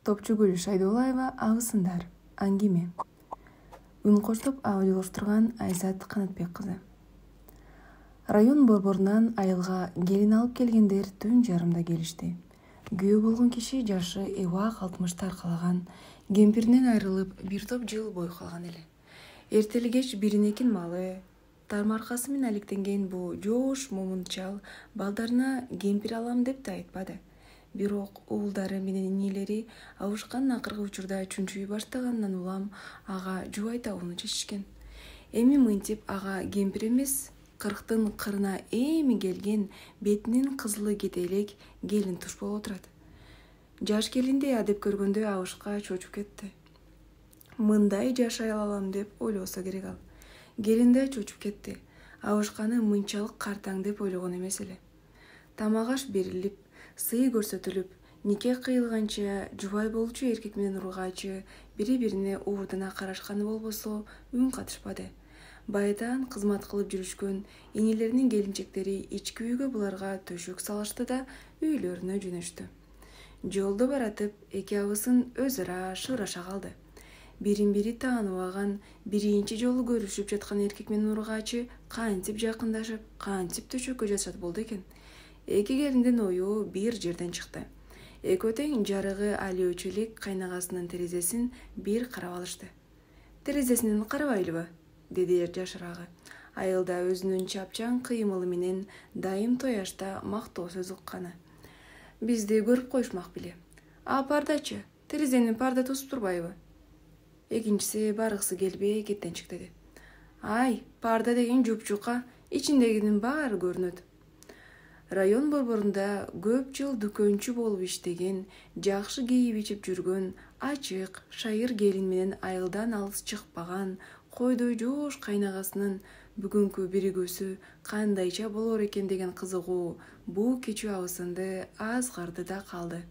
Топчугүл Шайдуллаева Абысындар. Аңгиме. Үн коштоп аудиолоштурган Айзат Канатбек кызы. Район борборунан айылга келин алып келгендер түн жарымда келишти. Күйөө болгон киши жашы эбак 60 таркалаган, кемпиринен айрылып бир топ жыл бой калган эле. Эртели кеч биринекин малы тармаркасы менен алектенген бул жоош момун чал балдарына кемпир алам деп да айтпады. Бирок уулдары менен инелери абышкан акыркы учурда чүнчүй баштагандан улам ага жубай табууну чечишкен. Эми мынтип ага кемпир эмес, 40-тын кырына эми келген бетинин кызылы кете элек келин туш болуп отурат. Жаш келинди адеп көргөндө абышка чочуп кетти. Мындай жашай алам деп ойлобосо керек ал. Келин да чочуп кетти. Абышканы мынчалык картаң деп ойлогон эмес эле. Тамак аш берилип, сый көрсөтүлүп, нике кыйылганча жубай болчу эркек менен ургачы бири-бирине уурдана карашканы болбосо үн катышпады. Баятан кызмат кылып жүрүшкөн инелеринин келинчектери ички үйгө буларга төшөк салышты да үйлөрүнө жөнөштү. Жолдо баратып эки абысын өз ара шыраша калды. Бирин-бири тааныбаган, биринчи жолу көрүшүп жаткан эркек менен ургачы кантип жакындашып, кантип төшөккө жатышат болду экен. Эки келиндин ою бир жерден чыкты. Экөө тең жарыгы алиочу элек кайнагасынын терезесин бир карап алышты. «Терезесинен карабайлыбы?» деди жашырагы. Айыл да өзүнүн чапчаң кыймылы менен дайым тояшта мактоо сөз укканы. «Бизди көрүп коюшмак беле. А пардачы, терезенин парда тосуп турбайбы?» Экинчиси баргысы келбей кеттенчик деди. «Ай, парда деген жупчука, ичиндегинин баары көрүнөт». Район борборунда көп жыл дүкөнчү болуп иштеген, жакшы кийип ичип жүргөн, ачык, шайыр келин менен айылдан алыс чыкпаган, койдой жоош кайнагасынын бүгүнкү биригүүсү кандайча болор экен деген кызыгуу бул кечүү абысынды азгарды да калды.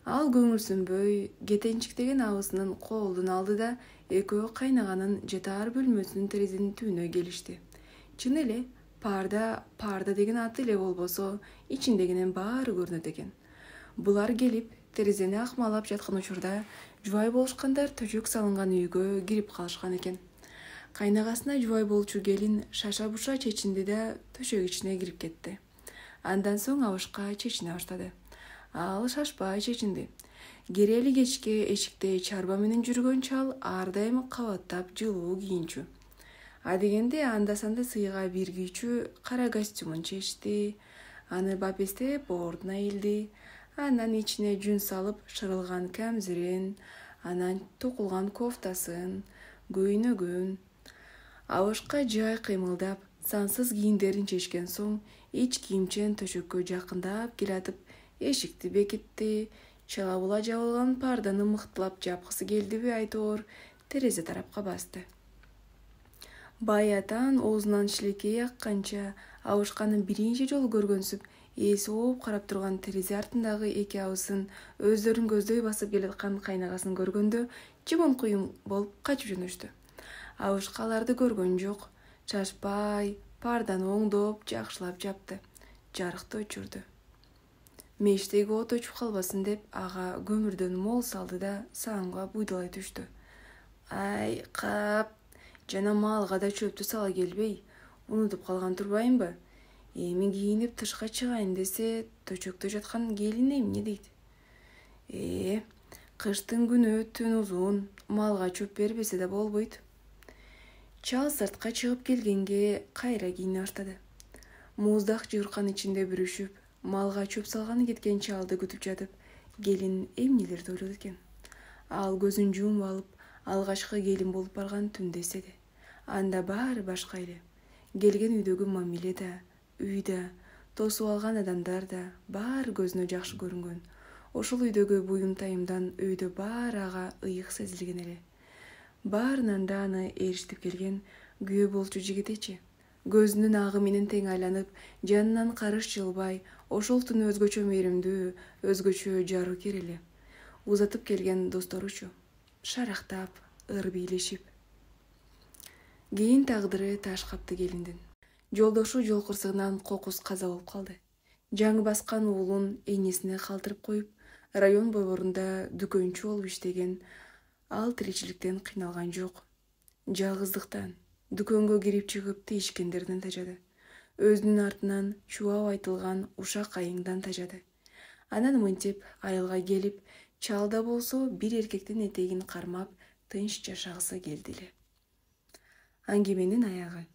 Ал көңүлсүнбөй, кетенчиктеген абысынын колун алды да экөө кайнаганын жатаар бөлмөсүнүн терезенин түбүнө келишти. Чын эле, парда деген аты эле болбосо, ичиндегинин баары көрүнөт экен. Булар келип, терезени акмалап жаткан учурда жубай болушкандар төшөк салынган үйгө кирип калышкан экен. Кайнагасына жубай болчу келин шаша-буша чечинди да төшөк ичине кирип кетти. Андан соң абышка чечине баштады. Ал шашпай чечинди. Керели кечке эшикте чарба менен жүргөн чал ар дайым кабаттап жылуу кийинчү. Адегенде анда-санда сыйга бир кийчү кара костюмун чечти, аны бапестеп ордуна илди, анан ичине жүн салып шырылган камзирин, анан токулган кофтасын, көйнөгүн. Абышка жай кыймылдап, сансыз кийимдерин чечкен соң, ич кийимчен төшөккө жакындап келатып, эшикти бекитти, чала була жабылган парданы мыктылап жапкысы келдиби айтоор, терезе тарапка басты. Баятан оозунан шилекей акканча абышканы биринчи жолу көргөнсүп, эси ооп карап турган терезе артындагы эки абысын өздөрүн көздөй басып келаткан кайнагасын көргөндө чымын-куйун болуп качып жөнөштү. Абышка аларды көргөн жок, шашпай, парданы оңдоп, жакшылап жапты, жарыкты өчүрдү. Мештеги от өчүп калбасын деп ага көмүрдөн мол салды да саамга буйдалай түштү. «Ай, кап, жана малга да чөптү сала келбей, унутуп калган турбайынбы? Эми кийинип тышка чыгайын десе, төчөктө жаткан келин эмне дейт? Кыштын күнү түн узун, малга чөп бербесе да болбойт». Чал сыртка чыгып келгенге кайра кийине баштады. Муздак жыйыркан ичинде бүрүшүп, малга чөп салганы кеткен чалды күтүп жатып, келин эмнелерди ойлойт экен. Ал көзүн жумуп алып, алгачкы келин болуп барган түндү эстеди. Анда баары башка эле. Келген үйдөгү мамиле да, үй да, тосуп алган адамдар да баары көзүнө жакшы көрүнгөн. Ошол үйдөгү буюм-тайымдан өйдө баары ага ыйык сезилген эле. Баарынан да аны ээрчитип келген күйөө болчу жигитечи. Көзүнүн агы менен тең айланып, жанынан карыш жылбай, ошол түнү өзгөчө мээримдүү, өзгөчө жарыкер эле. Узатып келген досторучу, шарактап, ыр бийлешип. Кийин тагдыры таш капты келиндин. Жолдошу жол кырсыгынан кокус каза болуп калды. Жаңы баскан уулун энесине калтырып коюп, Район борборунда дүкөнчү болуп иштеген ал тиричиликтен кыйналган жок. Жалгыздыктан, дүкөнгө кирип чыгып тийишкендерден тажады. Өзүнүн артынан чубап айтылган ушак айыңдан тажады. Анан мынтип айылга келип, чалда болсо бир эркектин этегин кармап тынч жашагысы келди эле. Аңгеменин аягы.